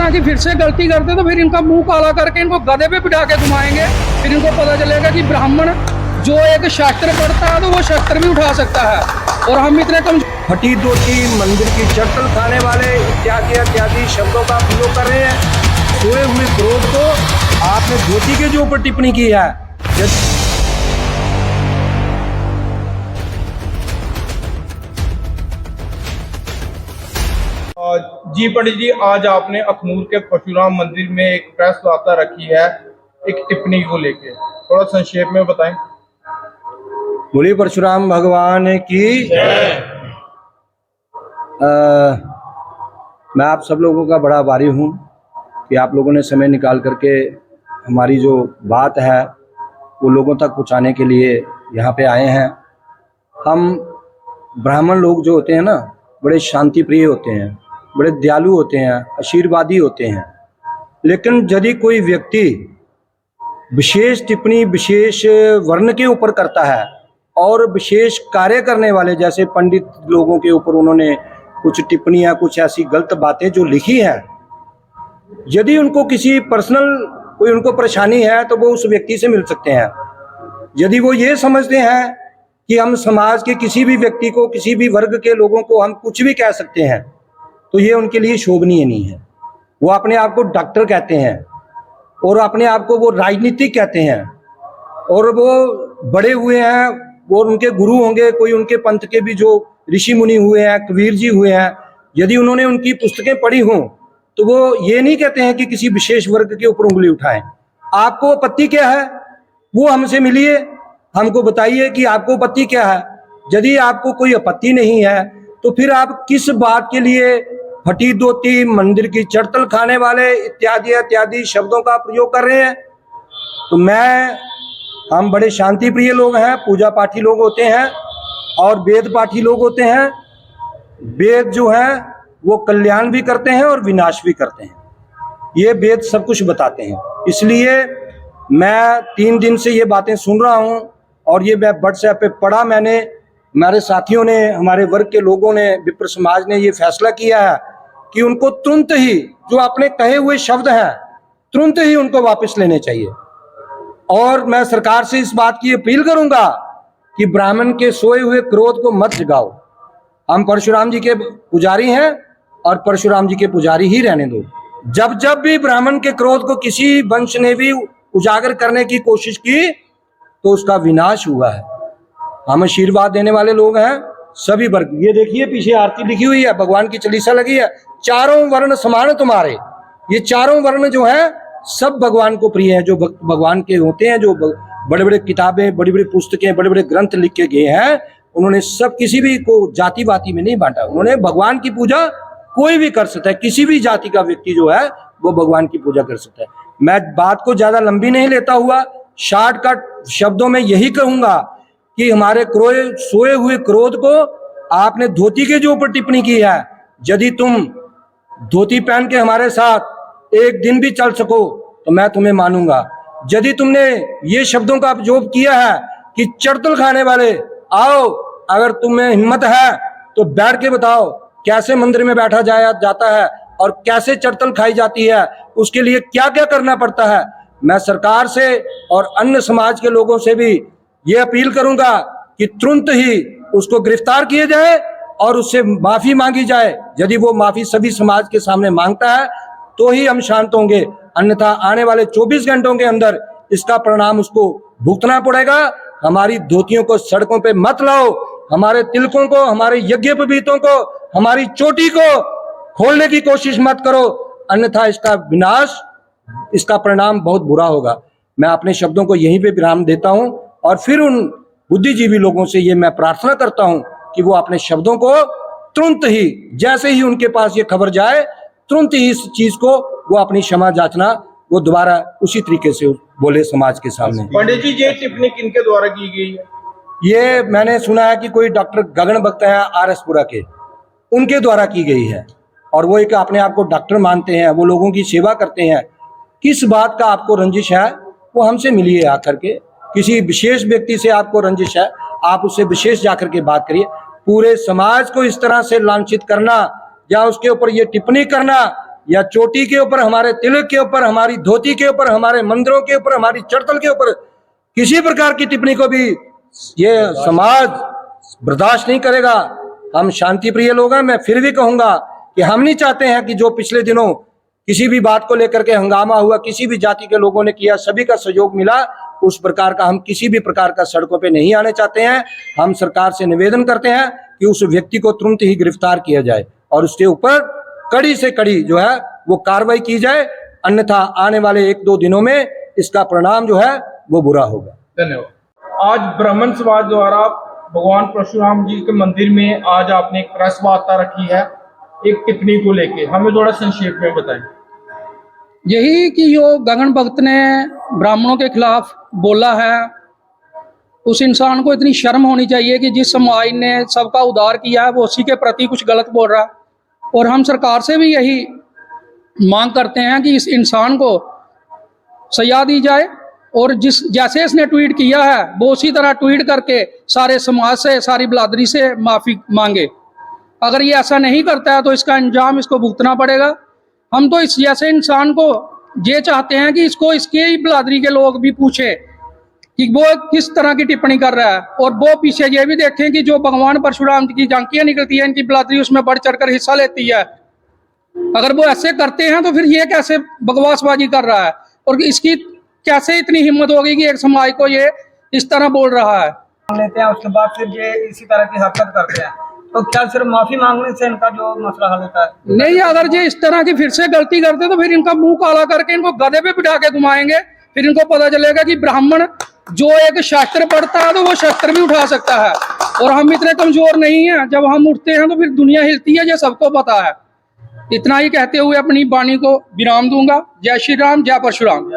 हाँ जी, फिर से गलती करते तो फिर इनका मुंह काला करके इनको गधे पे बिठा के घुमाएंगे। फिर इनको पता चलेगा कि ब्राह्मण जो एक शास्त्र पढ़ता है तो वो शस्त्र भी उठा सकता है। और हम इतने कम फटी धोती, मंदिर की चट्टल खाने वाले इत्यादि इत्यादि शब्दों का प्रयोग कर रहे हैं। सोए हुए क्रोध को आपने धोती के जो ऊपर टिप्पणी की है, जी पंडित जी, आज आपने अखनूर के परशुराम मंदिर में एक प्रेस वार्ता रखी है एक टिप्पणी को लेके, थोड़ा संक्षेप में बताएं। बोलिए परशुराम भगवान की मैं आप सब लोगों का बड़ा आभारी हूँ कि आप लोगों ने समय निकाल करके हमारी जो बात है वो लोगों तक पहुँचाने के लिए यहाँ पे आए हैं। हम ब्राह्मण लोग जो होते हैं ना, बड़े शांति प्रिय होते हैं, बड़े दयालु होते हैं, आशीर्वादी होते हैं। लेकिन यदि कोई व्यक्ति विशेष टिप्पणी विशेष वर्ण के ऊपर करता है और विशेष कार्य करने वाले जैसे पंडित लोगों के ऊपर उन्होंने कुछ टिप्पणियां, कुछ ऐसी गलत बातें जो लिखी हैं, यदि उनको किसी पर्सनल कोई उनको परेशानी है तो वो उस व्यक्ति से मिल सकते हैं। यदि वो ये समझते हैं कि हम समाज के किसी भी व्यक्ति को, किसी भी वर्ग के लोगों को हम कुछ भी कह सकते हैं, तो ये उनके लिए शोभनीय नहीं है। वो अपने आप को डॉक्टर कहते हैं और अपने आप को वो राजनीतिक कहते हैं और वो बड़े हुए हैं, वो उनके गुरु होंगे, कोई उनके पंथ के भी जो ऋषि मुनि हुए हैं, कबीर जी हुए हैं, यदि उन्होंने उनकी पुस्तकें पढ़ी हों तो वो ये नहीं कहते हैं कि किसी विशेष वर्ग के ऊपर उंगली उठाएं। आपको आपत्ति क्या है, वो हमसे मिलिए, हमको बताइए कि आपको आपत्ति क्या है। यदि आपको कोई आपत्ति नहीं है तो फिर आप किस बात के लिए फटी धोती, मंदिर की चड़तल खाने वाले इत्यादि इत्यादि शब्दों का प्रयोग कर रहे हैं। तो हम बड़े शांति प्रिय लोग हैं, पूजा पाठी लोग होते हैं और वेद पाठी लोग होते हैं। वेद जो है वो कल्याण भी करते हैं और विनाश भी करते हैं, ये वेद सब कुछ बताते हैं। इसलिए मैं 3 दिन से ये बातें सुन रहा हूँ और ये मैं व्हाट्सएप पे पढ़ा, मैंने, हमारे साथियों ने, हमारे वर्ग के लोगों ने, विप्र समाज ने ये फैसला किया है कि उनको तुरंत ही जो अपने कहे हुए शब्द हैं तुरंत ही उनको वापस लेने चाहिए। और मैं सरकार से इस बात की अपील करूंगा कि ब्राह्मण के सोए हुए क्रोध को मत जगाओ। हम परशुराम जी के पुजारी हैं और परशुराम जी के पुजारी ही रहने दो। जब जब भी ब्राह्मण के क्रोध को किसी वंश ने भी उजागर करने की कोशिश की तो उसका विनाश हुआ है। हम आशीर्वाद देने वाले लोग हैं सभी वर्ग। ये देखिए पीछे आरती लिखी हुई है, भगवान की चालीसा लगी है, चारों वर्ण समान तुम्हारे। ये चारों वर्ण जो है सब भगवान को प्रिय है, जो भगवान के होते हैं, जो बड़े बड़े किताबें, बड़ी बड़ी पुस्तकें, बड़े बड़े ग्रंथ लिख के गए हैं, उन्होंने सब किसी भी को जाति वाति में नहीं बांटा। उन्होंने भगवान की पूजा कोई भी कर सकता है, किसी भी जाति का व्यक्ति जो है वो भगवान की पूजा कर सकता है। मैं बात को ज्यादा लंबी नहीं लेता हुआ शॉर्टकट शब्दों में यही कहूंगा कि हमारे सोए हुए क्रोध को आपने धोती के जो ऊपर टिप्पणी की है, यदि तुम धोती पहन के हमारे साथ एक दिन भी चल सको तो मैं तुम्हें मानूंगा। यदि तुमने ये शब्दों का उपयोग किया है कि चड़तल खाने वाले, आओ, अगर तुम्हें हिम्मत है तो बैठ के बताओ कैसे मंदिर में बैठा जाता है और कैसे चड़तल खाई जाती है, उसके लिए क्या क्या करना पड़ता है। मैं सरकार से और अन्य समाज के लोगों से भी ये अपील करूंगा कि तुरंत ही उसको गिरफ्तार किया जाए और उससे माफी मांगी जाए। यदि वो माफी सभी समाज के सामने मांगता है तो ही हम शांत होंगे, अन्यथा आने वाले 24 घंटों के अंदर इसका परिणाम उसको भुगतना पड़ेगा। हमारी धोतियों को सड़कों पे मत लाओ, हमारे तिलकों को, हमारे यज्ञ पवीतों को, हमारी चोटी को खोलने की कोशिश मत करो, अन्यथा इसका विनाश, इसका परिणाम बहुत बुरा होगा। मैं अपने शब्दों को यहीं पे विराम देता हूं और फिर उन बुद्धिजीवी लोगों से ये मैं प्रार्थना करता हूं कि वो अपने शब्दों को तुरंत ही, जैसे ही उनके पास ये खबर जाए, तुरंत ही इस चीज को वो अपनी क्षमा याचना वो दोबारा उसी तरीके से बोले समाज के सामने। पंडित जी, ये टिप्पणी किनके द्वारा की गई है? ये मैंने सुना है कि कोई डॉक्टर गगन भक्त है आरएसपुरा के, उनके द्वारा की गई है और वो एक अपने आप को डॉक्टर मानते हैं, वो लोगों की सेवा करते हैं। किस बात का आपको रंजिश है वो हमसे मिलिए आकर के। किसी विशेष व्यक्ति से आपको रंजिश है, आप उससे विशेष जाकर के बात करिए। पूरे समाज को इस तरह से लांछित करना या उसके ऊपर ये टिप्पणी करना, या चोटी के ऊपर, हमारे तिलक के ऊपर, हमारी धोती के ऊपर, हमारे मंदिरों के ऊपर, हमारी चड़तल के ऊपर किसी प्रकार की टिप्पणी को भी ये समाज बर्दाश्त नहीं करेगा। हम शांति प्रिय लोग हैं। मैं फिर भी कहूंगा कि हम नहीं चाहते हैं कि जो पिछले दिनों किसी भी बात को लेकर के हंगामा हुआ, किसी भी जाति के लोगों ने किया, सभी का सहयोग मिला, उस प्रकार का हम किसी भी प्रकार का सड़कों पे नहीं आने चाहते हैं। हम सरकार से निवेदन करते हैं कि उस व्यक्ति को तुरंत ही गिरफ्तार किया जाए और उसके ऊपर कड़ी से कड़ी जो है वो कार्रवाई की जाए, अन्यथा आने वाले 1-2 दिनों में इसका परिणाम जो है वो बुरा होगा। धन्यवाद। आज ब्राह्मण समाज द्वारा भगवान परशुराम जी के मंदिर में आज आपने एक प्रेस वार्ता रखी है एक टिप्पणी को लेके, हमें थोड़ा संक्षेप में बताएं। यही कि जो गगन भगत ने ब्राह्मणों के खिलाफ बोला है, उस इंसान को इतनी शर्म होनी चाहिए कि जिस समाज ने सबका उद्धार किया है वो उसी के प्रति कुछ गलत बोल रहा है। और हम सरकार से भी यही मांग करते हैं कि इस इंसान को सजा दी जाए और जैसे इसने ट्वीट किया है वो उसी तरह ट्वीट करके सारे समाज से, सारी बिरादरी से माफी मांगे। अगर ये ऐसा नहीं करता है तो इसका अंजाम इसको भुगतना पड़ेगा। हम तो इस जैसे इंसान को ये चाहते हैं कि इसको इसके ही बिरादरी के लोग भी पूछे कि वो किस तरह की टिप्पणी कर रहा है, और वो पीछे ये भी देखें कि जो भगवान परशुराम की झांकियां निकलती है इनकी बिरादरी उसमें बढ़ चढ़कर हिस्सा लेती है। अगर वो ऐसे करते हैं तो फिर ये कैसे बकवासबाजी कर रहा है और इसकी कैसे इतनी हिम्मत होगी कि एक समाज को ये इस तरह बोल रहा है। लेते हैं उसके बाद फिर ये इसी तरह की हरकत करते हैं, तो क्या सिर्फ माफी मांगने से इनका जो मसला हल होता है? नहीं, अगर ये इस तरह की फिर से गलती करते तो फिर इनका मुंह काला करके इनको गधे पे बिठा के घुमाएंगे। फिर इनको पता चलेगा कि ब्राह्मण जो एक शास्त्र पढ़ता है तो वो शस्त्र भी उठा सकता है, और हम इतने कमजोर नहीं हैं। जब हम उठते हैं तो फिर दुनिया हिलती है, ये सबको पता है। इतना ही कहते हुए अपनी वाणी को विराम दूंगा। जय श्री राम, जय परशुराम।